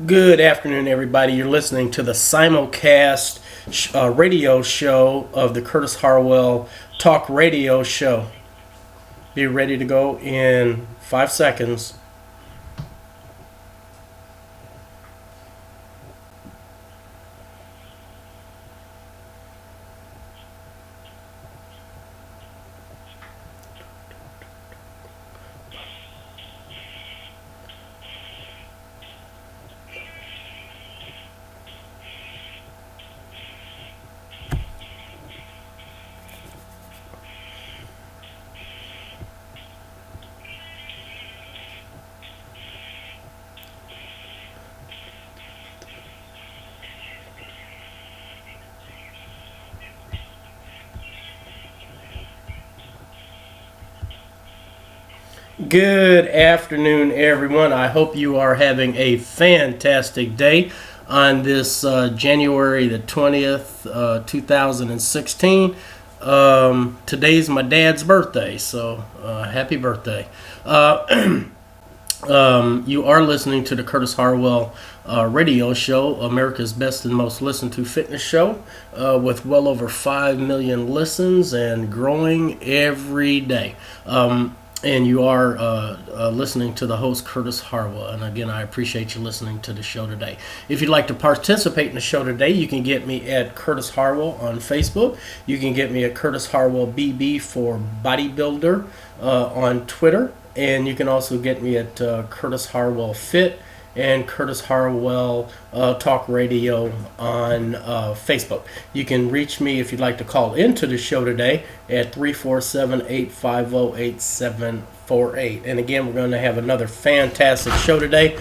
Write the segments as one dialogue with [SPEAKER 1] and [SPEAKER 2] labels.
[SPEAKER 1] Good afternoon, everybody. You're listening to the simulcast radio show of the Curtis Harwell Talk Radio Show. Be ready to go in 5 seconds. Good afternoon, everyone. I hope you are having a fantastic day on this January the 20th, 2016. Today's my dad's birthday, so happy birthday. You are listening to the Curtis Harwell radio show, America's best and most listened to fitness show, with well over 5 million listens and growing every day. And you are listening to the host, Curtis Harwell. And again, I appreciate you listening to the show today. If you'd like to participate in the show today, you can get me at Curtis Harwell on Facebook. You can get me at Curtis Harwell BB for Bodybuilder on Twitter. And you can also get me at Curtis Harwell Fit and Curtis Harwell Talk Radio on Facebook. You can reach me if you'd like to call into the show today at 347-850-8748. And again, we're going to have another fantastic show today.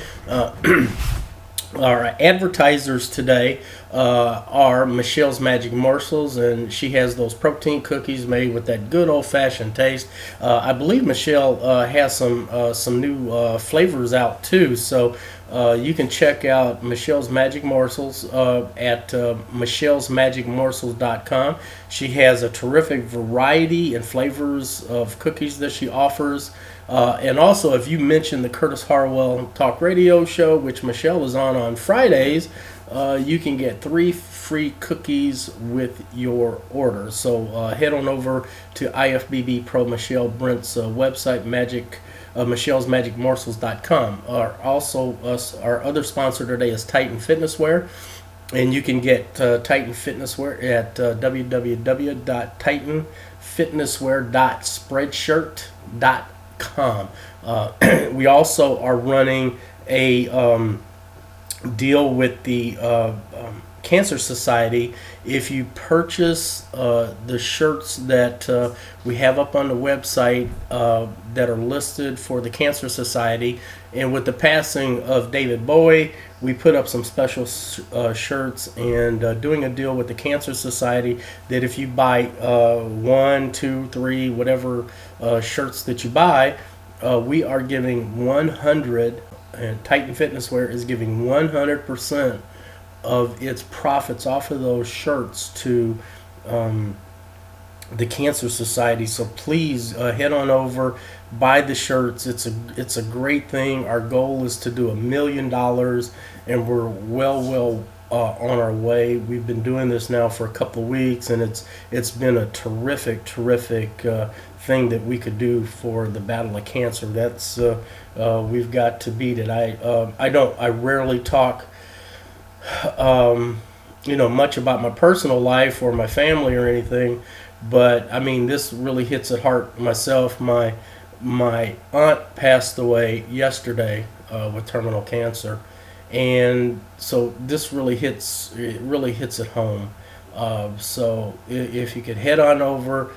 [SPEAKER 1] Our advertisers today are Michelle's Magic Morsels, and she has those protein cookies made with that good old-fashioned taste. I believe Michelle has some new flavors out too, so you can check out Michelle's Magic Morsels at michellesmagicmorsels.com. She has a terrific variety and flavors of cookies that she offers. And also, if you mention the Curtis Harwell Talk Radio Show, which Michelle is on Fridays, you can get 3 free cookies with your order. So head on over to IFBB Pro Michelle Brent's website, michellesmagicmorsels.com. Our other sponsor today is Titan Fitness Wear. And you can get Titan Fitness Wear at www.titanfitnesswear.spreadshirt.com. We also are running a deal with the Cancer Society. If you purchase the shirts that we have up on the website that are listed for the Cancer Society, and with the passing of David Bowie, we put up some special shirts, and doing a deal with the Cancer Society that if you buy 1, 2, 3, whatever shirts that you buy, we are giving 100, and Titan Fitness Wear is giving 100% of its profits off of those shirts to the Cancer Society. So please head on over, buy the shirts. It's a great thing. Our goal is to do $1 million, and we're well on our way. We've been doing this now for a couple of weeks, and it's been a terrific thing that we could do for the battle of cancer. That's we've got to beat it. I rarely talk much about my personal life or my family or anything, but I mean, this really hits at heart myself. My aunt passed away yesterday with terminal cancer, and so this really hits at home. So if you could head on over,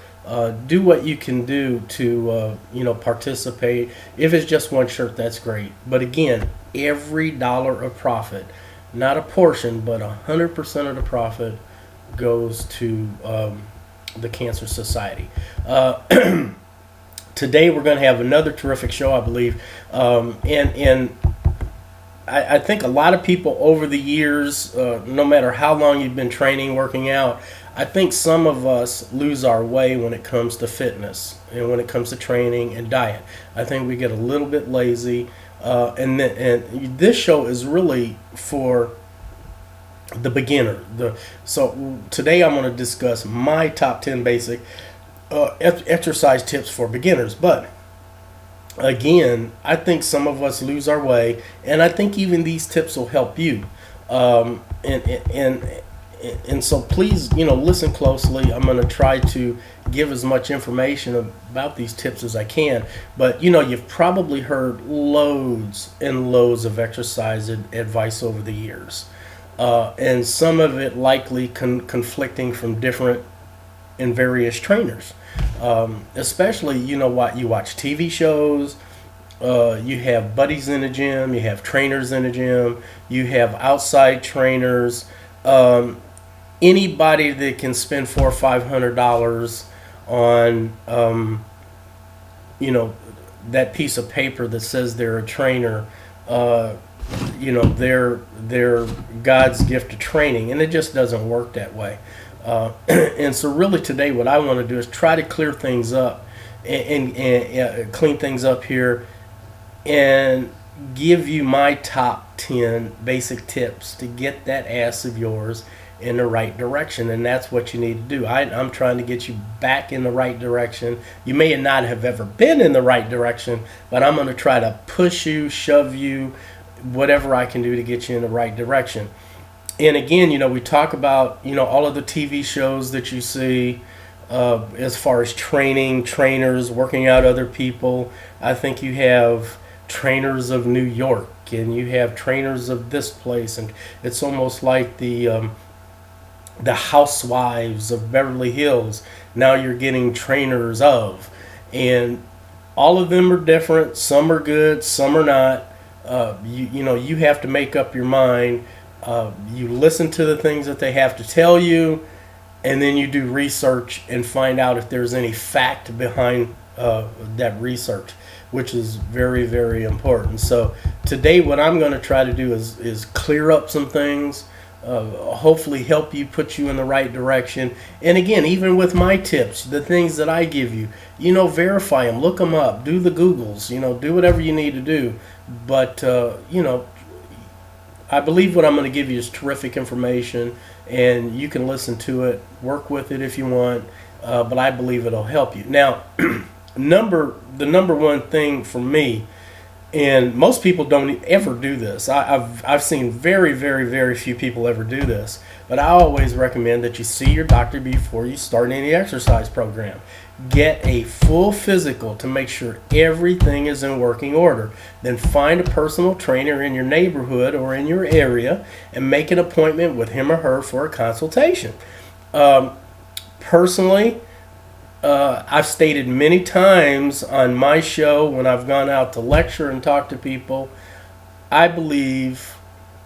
[SPEAKER 1] do what you can do to participate. If it's just one shirt, that's great. But again, every dollar of profit, not a portion, but 100% of the profit goes to the Cancer Society. Today we're going to have another terrific show, I believe, and I think a lot of people over the years, no matter how long you've been training, working out, I think some of us lose our way when it comes to fitness and when it comes to training and diet. I think we get a little bit lazy. And this show is really for the beginner. So today I'm going to discuss my top 10 basic exercise tips for beginners. But again, I think some of us lose our way, and I think even these tips will help you. Um, and, and and so please, listen closely. I'm going to try to give as much information about these tips as I can. But you've probably heard loads and loads of exercise advice over the years, and some of it likely conflicting from different and various trainers. Especially, what you watch TV shows. You have buddies in the gym, you have trainers in the gym, you have outside trainers. Anybody that can spend $400 or $500 on that piece of paper that says they're a trainer, they're God's gift to training, and it just doesn't work that way. And so really today what I want to do is try to clear things up and clean things up here and give you my top 10 basic tips to get that ass of yours in the right direction. And that's what you need to do. I'm trying to get you back in the right direction. You may not have ever been in the right direction, but I'm going to try to push you, shove you, whatever I can do to get you in the right direction. And again, we talk about, all of the TV shows that you see as far as training, trainers, working out other people. I think you have trainers of New York, and you have trainers of this place, and it's almost like the housewives of Beverly Hills. Now you're getting trainers of, and all of them are different. Some are good, some are not. You have to make up your mind. You listen to the things that they have to tell you, and then you do research and find out if there's any fact behind that research, which is very, very important. So today what I'm going to try to do is clear up some things, hopefully help you, put you in the right direction. And again, even with my tips, the things that I give you, verify them, look them up, do the Googles, do whatever you need to do. But, I believe what I'm going to give you is terrific information, and you can listen to it, work with it if you want, but I believe it'll help you. Now, the number one thing for me, and most people don't ever do this. I've seen very, very, very few people ever do this, but I always recommend that you see your doctor before you start any exercise program. Get a full physical to make sure everything is in working order. Then find a personal trainer in your neighborhood or in your area and make an appointment with him or her for a consultation. Personally, I've stated many times on my show when I've gone out to lecture and talk to people, I believe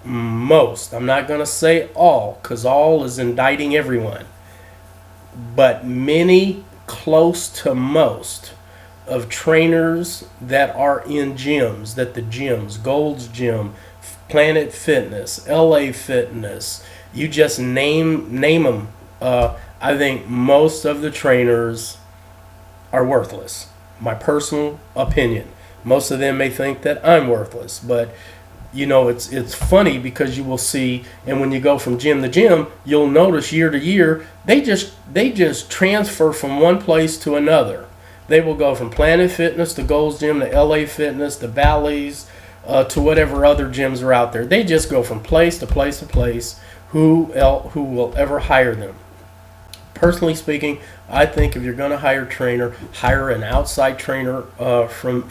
[SPEAKER 1] most, I'm not going to say all, because all is indicting everyone, but many, close to most of trainers that are in gyms, that the gyms, Gold's Gym, Planet Fitness, LA Fitness, you just name them. I think most of the trainers are worthless. My personal opinion. Most of them may think that I'm worthless, but it's funny because you will see, and when you go from gym to gym, you'll notice year to year they just transfer from one place to another. They will go from Planet Fitness to Gold's Gym to LA Fitness to Bally's to whatever other gyms are out there. They just go from place to place to place. Who will ever hire them? Personally speaking, I think if you're going to hire a trainer, hire an outside trainer from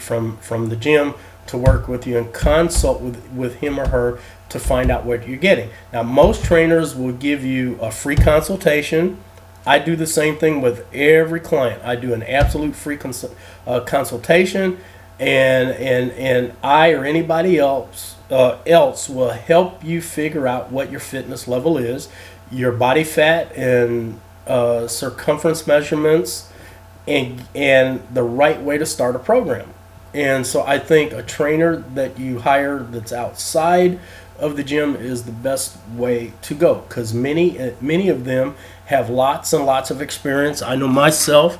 [SPEAKER 1] the gym to work with you and consult with him or her to find out what you're getting. Now, most trainers will give you a free consultation. I do the same thing with every client. I do an absolute free consultation, and I or anybody else will help you figure out what your fitness level is, your body fat and circumference measurements, and the right way to start a program. And so I think a trainer that you hire that's outside of the gym is the best way to go, because many of them have lots and lots of experience. I know myself,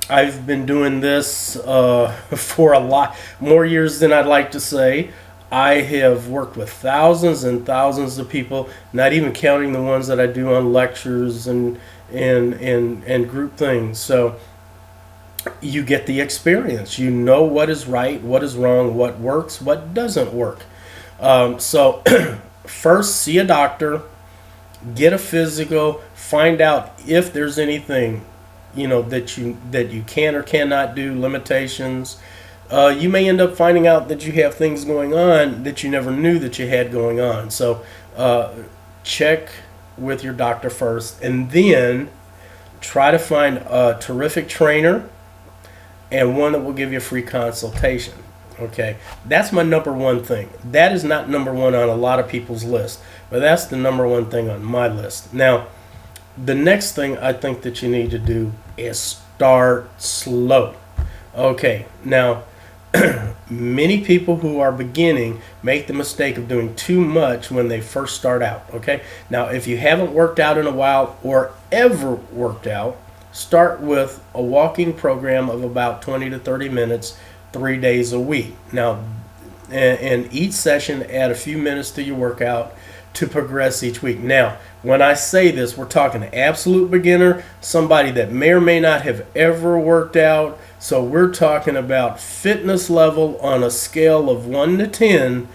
[SPEAKER 1] I've been doing this for a lot more years than I'd like to say. I have worked with thousands and thousands of people, not even counting the ones that I do on lectures and group things. So you get the experience. You know what is right, what is wrong, what works, what doesn't work. So first, see a doctor, get a physical, find out if there's anything that you can or cannot do, limitations. You may end up finding out that you have things going on that you never knew that you had going on. So check with your doctor first, and then try to find a terrific trainer and one that will give you a free consultation. Okay, that's my number one thing. That is not number one on a lot of people's list, but that's the number one thing on my list. Now, the next thing I think that you need to do is start slow. Okay, now many people who are beginning make the mistake of doing too much when they first start out. Okay, now if you haven't worked out in a while or ever worked out, start with a walking program of about 20 to 30 minutes, 3 days a week. Now, and each session add a few minutes to your workout to progress each week. Now, when I say this, we're talking absolute beginner, somebody that may or may not have ever worked out. So we're talking about fitness level on a scale of 1 to 10.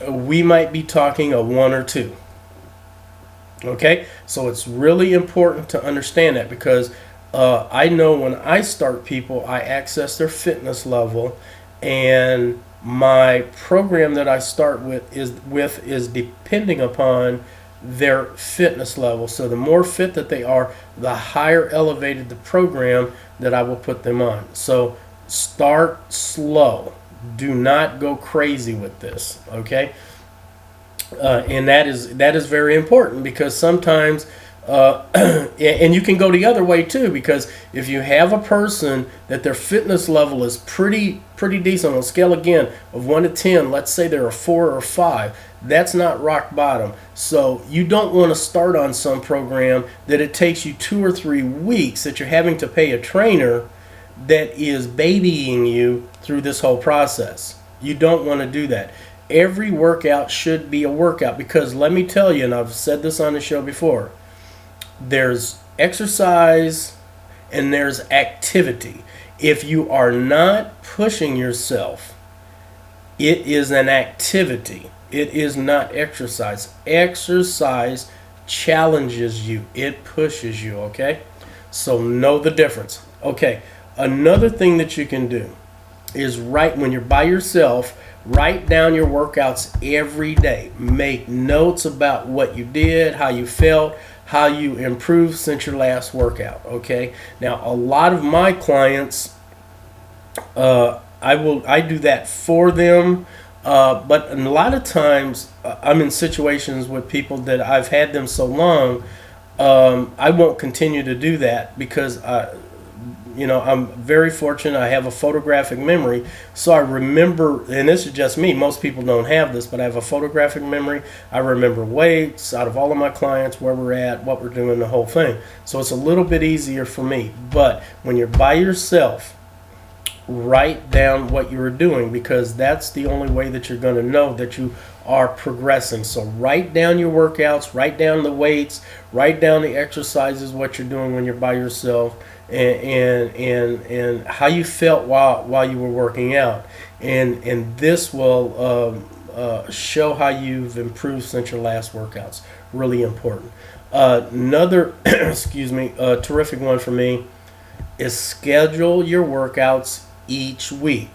[SPEAKER 1] We might be talking a 1 or 2. Okay, so it's really important to understand that, because I know when I start people, I access their fitness level, and my program that I start with is depending upon their fitness level. So the more fit that they are, the higher elevated the program that I will put them on. So start slow. Do not go crazy with this. Okay. And that is very important, because sometimes and you can go the other way too, because if you have a person that their fitness level is pretty decent on a scale again of 1 to 10, let's say they're a 4 or 5, that's not rock bottom. So you don't want to start on some program that it takes you 2 or 3 weeks, that you're having to pay a trainer that is babying you through this whole process. You don't want to do that. Every workout should be a workout, because let me tell you, and I've said this on the show before, there's exercise and there's activity. If you are not pushing yourself, it is an activity. It is not exercise. Exercise challenges you. It pushes you, okay? So know the difference. Okay, another thing that you can do is when you're by yourself, write down your workouts every day. Make notes about what you did, how you felt, how you improved since your last workout. Okay. Now, a lot of my clients, I do that for them, but a lot of times I'm in situations with people that I've had them so long, I won't continue to do that, because I'm very fortunate. I have a photographic memory, so I remember, and this is just me, most people don't have this, but I have a photographic memory. I remember weights out of all of my clients, where we're at, what we're doing, the whole thing. So it's a little bit easier for me. But when you're by yourself, write down what you were doing, because that's the only way that you're going to know that you are progressing. So write down your workouts, write down the weights, write down the exercises, what you're doing when you're by yourself, and how you felt while you were working out, and this will show how you've improved since your last workouts. Really important. Another terrific one for me is schedule your workouts each week,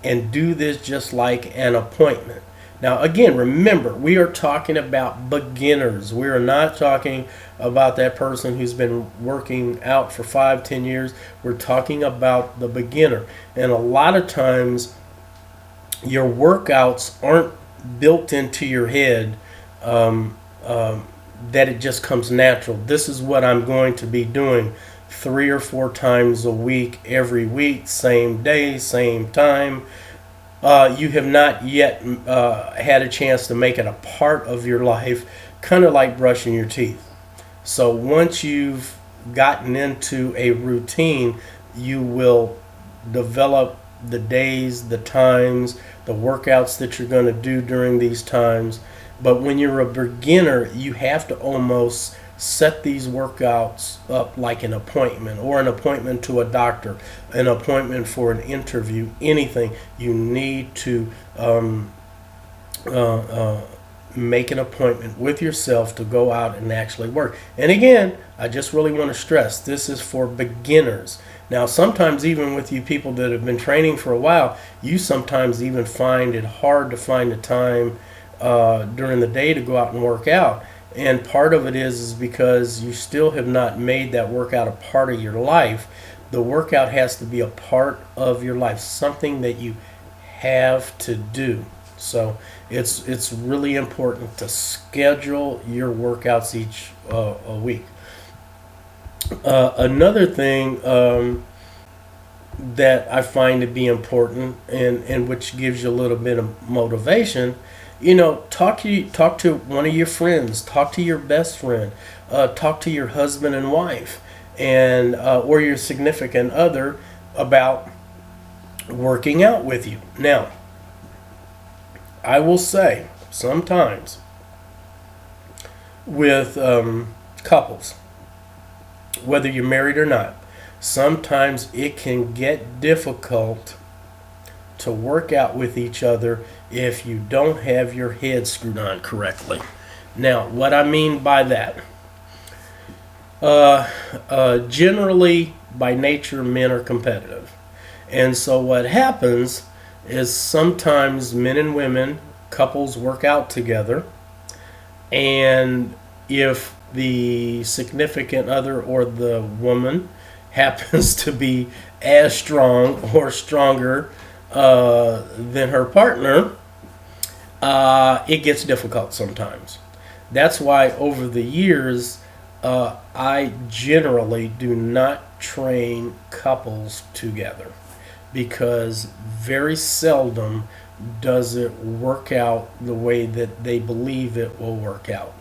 [SPEAKER 1] and do this just like an appointment. Now, again, remember, we are talking about beginners. We are not talking about that person who's been working out for 5-10 years. We're talking about the beginner. And a lot of times, your workouts aren't built into your head that it just comes natural. This is what I'm going to be doing 3 or 4 times a week, every week, same day, same time. You have not yet had a chance to make it a part of your life, kind of like brushing your teeth. So once you've gotten into a routine, you will develop the days, the times, the workouts that you're going to do during these times. But when you're a beginner, you have to almost set these workouts up like an appointment, or an appointment to a doctor, an appointment for an interview, anything. You need to uh, uh, make an appointment with yourself to go out and actually work. And again, I just really want to stress, this is for beginners. Now, sometimes even with you people that have been training for a while, you sometimes even find it hard to find the time during the day to go out and work out. And part of it is because you still have not made that workout a part of your life. The workout has to be a part of your life, something that you have to do. So it's really important to schedule your workouts each a week. Another thing that I find to be important, and which gives you a little bit of motivation, talk to one of your friends, talk to your best friend, talk to your husband and wife, and or your significant other about working out with you. Now, I will say sometimes with couples, whether you're married or not, sometimes it can get difficult to work out with each other if you don't have your head screwed on correctly. Now, what I mean by that, generally by nature, men are competitive. And so what happens is sometimes men and women, couples work out together, and if the significant other or the woman happens to be as strong or stronger than her partner, it gets difficult sometimes. That's why over the years, I generally do not train couples together, because very seldom does it work out the way that they believe it will work out.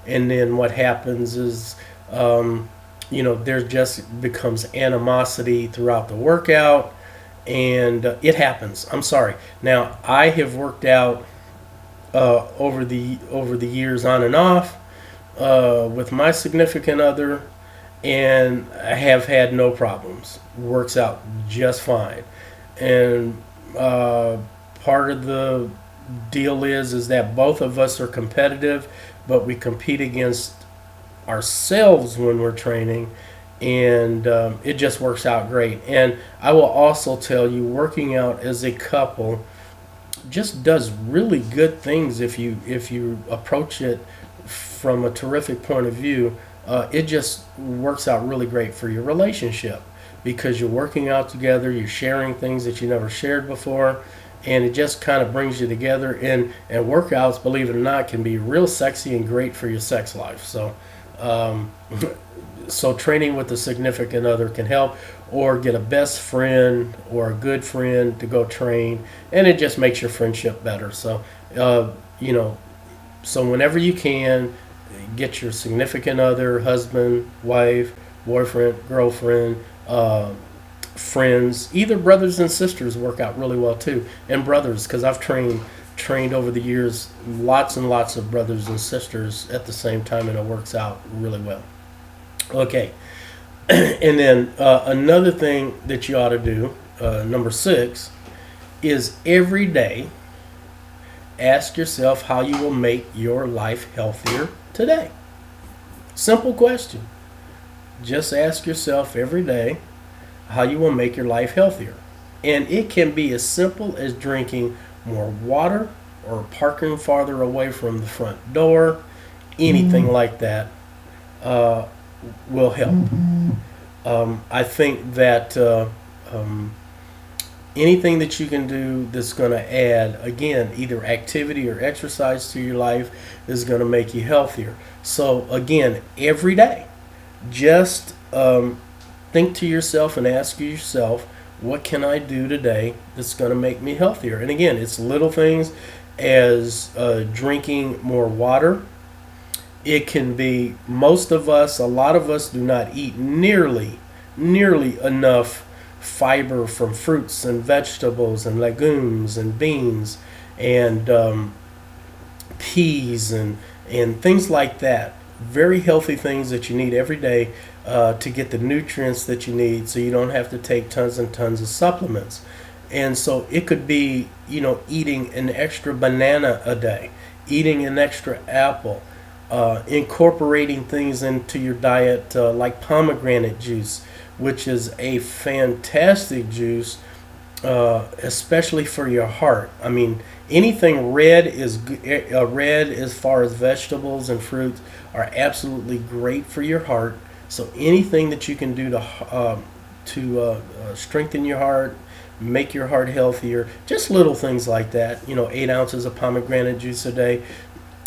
[SPEAKER 1] And then what happens is, there just becomes animosity throughout the workout, and it happens. I'm sorry. Now, I have worked out over the years on and off with my significant other, and I have had no problems. Works out just fine. And part of the deal is that both of us are competitive, but we compete against ourselves when we're training, and it just works out great. And I will also tell you, working out as a couple just does really good things if you approach it from a terrific point of view. It just works out really great for your relationship, because you're working out together, you're sharing things that you never shared before, and it just kind of brings you together. And workouts, believe it or not, can be real sexy and great for your sex life. So so training with a significant other can help, or get a best friend or a good friend to go train, and it just makes your friendship better. So so whenever you can, get your significant other, husband, wife, boyfriend, girlfriend, friends, either brothers and sisters work out really well too. And brothers, because I've trained over the years lots and lots of brothers and sisters at the same time, and it works out really well. Okay. And then another thing that you ought to do, number 6, is every day ask yourself how you will make your life healthier today. Simple question. Just ask yourself every day how you will make your life healthier. And it can be as simple as drinking more water, or parking farther away from the front door. Anything like that will help. I think that anything that you can do that's going to add, again, either activity or exercise to your life, is going to make you healthier. So again, every day, just think to yourself and ask yourself, what can I do today that's going to make me healthier? And again, it's little things as drinking more water. It can be, a lot of us do not eat nearly enough fiber from fruits and vegetables and legumes and beans and peas and things like that. Very healthy things that you need every day to get the nutrients that you need, so you don't have to take tons and tons of supplements. And so it could be, eating an extra banana a day, eating an extra apple, incorporating things into your diet like pomegranate juice, which is a fantastic juice, especially for your heart. I mean, anything red is red as far as vegetables and fruits are absolutely great for your heart. So anything that you can do to strengthen your heart, make your heart healthier, just little things like that. 8 ounces of pomegranate juice a day,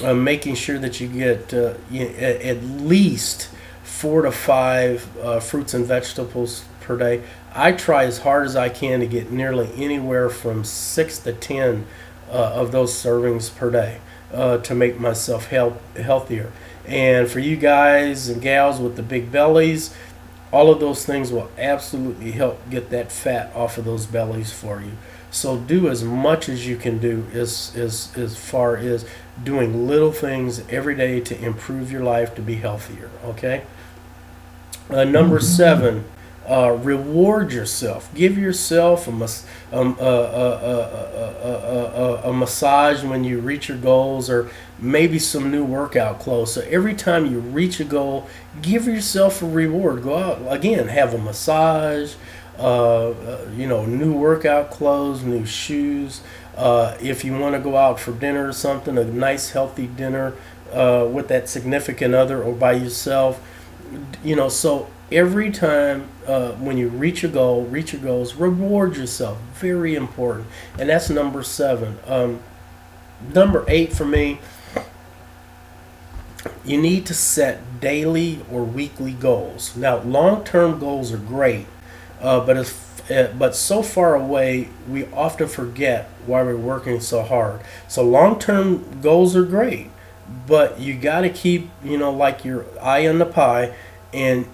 [SPEAKER 1] making sure that you get at least 4 to 5 fruits and vegetables per day. I try as hard as I can to get nearly anywhere from 6 to 10 of those servings per day to make myself healthier. And for you guys and gals with the big bellies, all of those things will absolutely help get that fat off of those bellies for you. So do as much as you can do as far as doing little things every day to improve your life to be healthier. Okay. Number 7, reward yourself. Give yourself a massage when you reach your goals, or maybe some new workout clothes. So every time you reach a goal, give yourself a reward. Go out again, have a massage, new workout clothes, new shoes. If you want to go out for dinner or something, a nice healthy dinner with that significant other or by yourself. So every time when you reach your goals, reward yourself. Very important. And that's number 7. Number 8 for me, you need to set daily or weekly goals. Now, long-term goals are great, but so far away, we often forget why we're working so hard. So long-term goals are great, but you got to keep, like your eye on the pie, and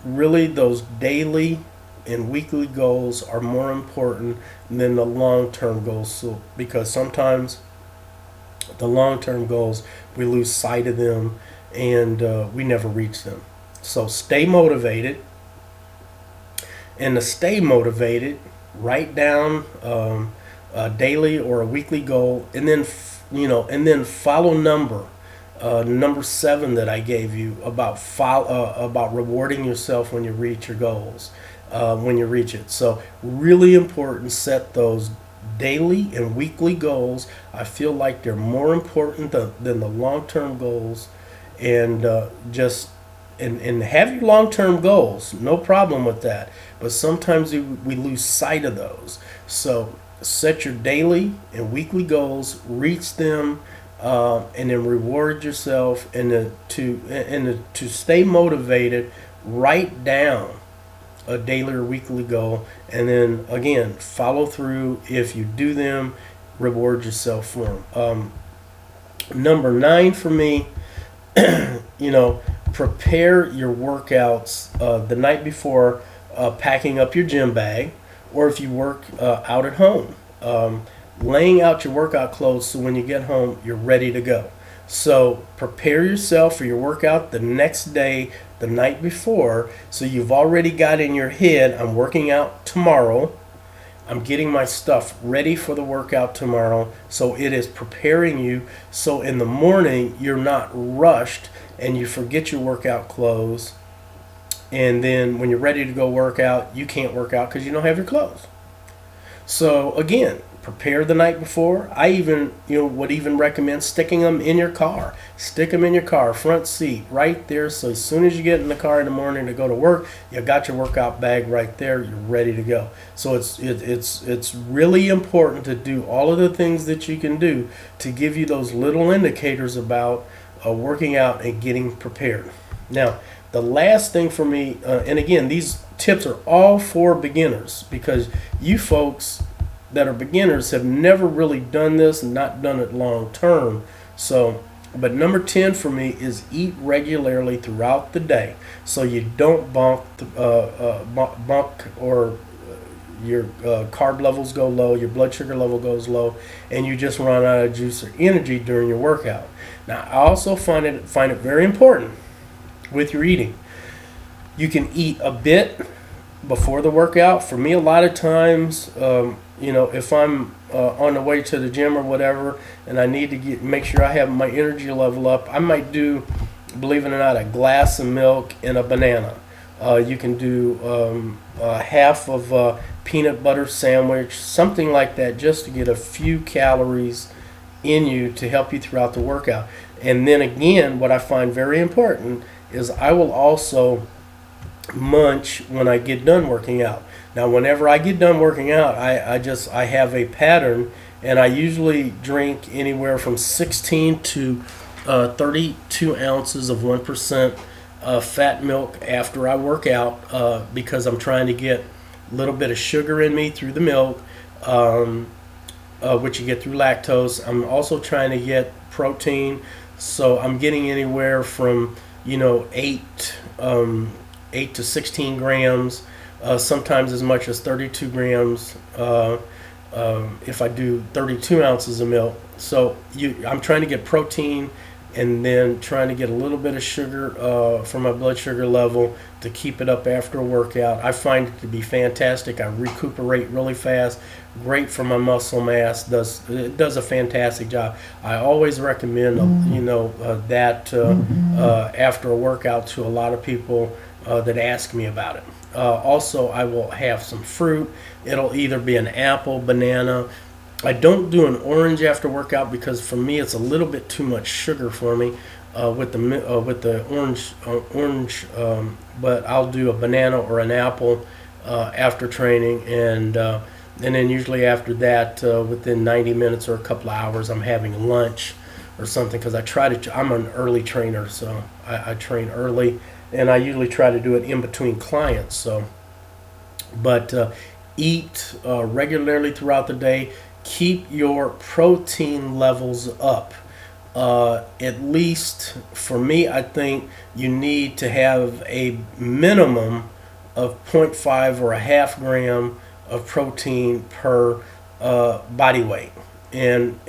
[SPEAKER 1] really those daily and weekly goals are more important than the long-term goals. So, because sometimes the long-term goals, we lose sight of them and we never reach them. So stay motivated. And to stay motivated, write down a daily or a weekly goal, and then follow number 7 that I gave you about rewarding yourself when you reach your goals, when you reach it. So really important, set those daily and weekly goals. I feel like they're more important than the long-term goals, and and have your long-term goals, no problem with that, but sometimes we lose sight of those. So set your daily and weekly goals, reach them, and then reward yourself, and to stay motivated, write down a daily or weekly goal, and then again follow through. If you do them, reward yourself for them. Number 9 for me, prepare your workouts the night before, packing up your gym bag, or if you work out at home, laying out your workout clothes so when you get home you're ready to go. So prepare yourself for your workout the next day, the night before, so you've already got in your head, I'm working out tomorrow, I'm getting my stuff ready for the workout tomorrow. So it is preparing you, so in the morning you're not rushed and you forget your workout clothes, and then when you're ready to go work out, you can't work out because you don't have your clothes. So again, prepare the night before. I even would even recommend sticking them in your car. Stick them in your car, front seat, right there. So as soon as you get in the car in the morning to go to work, you got your workout bag right there. You're ready to go. So it's really important to do all of the things that you can do to give you those little indicators about working out and getting prepared. Now, the last thing for me, and again, these tips are all for beginners, because you folks that are beginners have never really done this and not done it long term. So, but number 10 for me is eat regularly throughout the day, so you don't bunk or your carb levels go low, your blood sugar level goes low, and you just run out of juice or energy during your workout. Now, I also find it very important with your eating. You can eat a bit before the workout. For me, a lot of times, if I'm on the way to the gym or whatever, and I need to make sure I have my energy level up, I might do, believe it or not, a glass of milk and a banana. You can do half of a peanut butter sandwich, something like that, just to get a few calories in you to help you throughout the workout. And then again, what I find very important is I will also munch when I get done working out. Now, whenever I get done working out, I have a pattern, and I usually drink anywhere from 16 to 32 ounces of 1% fat milk after I work out, because I'm trying to get a little bit of sugar in me through the milk, which you get through lactose. I'm also trying to get protein, so I'm getting anywhere from 8 to 16 grams, sometimes as much as 32 grams if I do 32 ounces of milk. So I'm trying to get protein, and then trying to get a little bit of sugar for my blood sugar level to keep it up after a workout. I find it to be fantastic. I recuperate really fast. Great for my muscle mass. It does a fantastic job. I always recommend that after a workout to a lot of people that ask me about it. Also, I will have some fruit. It'll either be an apple, banana. I don't do an orange after workout because for me it's a little bit too much sugar for me with the orange. But I'll do a banana or an apple after training, and then usually after that, within 90 minutes or a couple of hours, I'm having lunch or something, because I'm an early trainer, so I train early, and I usually try to do it in between clients. So, but eat regularly throughout the day. Keep your protein levels up. At least for me, I think you need to have a minimum of 0.5 or a half gram of protein per body weight, and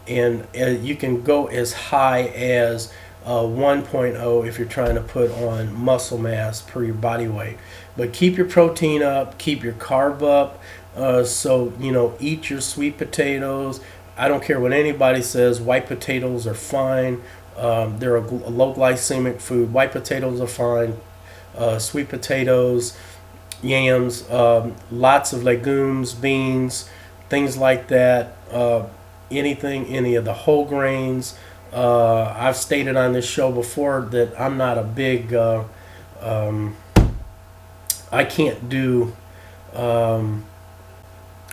[SPEAKER 1] you can go as high as 1.0 if you're trying to put on muscle mass per your body weight. But keep your protein up, keep your carb up. So eat your sweet potatoes. I don't care what anybody says. White potatoes are fine. They're a low glycemic food. White potatoes are fine. Sweet potatoes, yams, lots of legumes, beans, things like that. Any of the whole grains. I've stated on this show before that I'm not a big. I can't do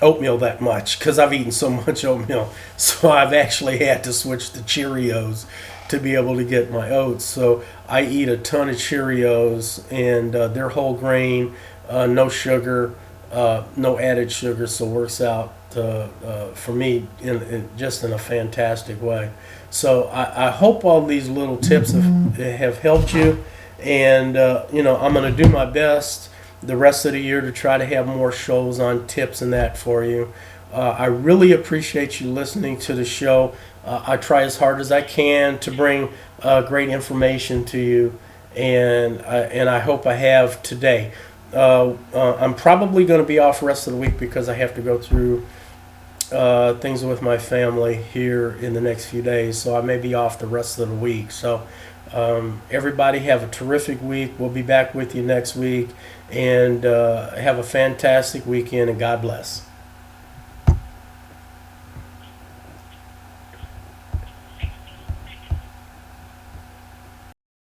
[SPEAKER 1] oatmeal that much because I've eaten so much oatmeal. So I've actually had to switch to Cheerios to be able to get my oats. So I eat a ton of Cheerios, and they're whole grain, no sugar, no added sugar. So it works out for me in a fantastic way. So I hope all these little tips have helped you, and I'm going to do my best the rest of the year to try to have more shows on tips and that for you. I really appreciate you listening to the show. I try as hard as I can to bring great information to you, and I hope I have today. I'm probably going to be off the rest of the week because I have to go through things with my family here in the next few days, so I may be off the rest of the week. So everybody have a terrific week. We'll be back with you next week, and have a fantastic weekend, and God bless.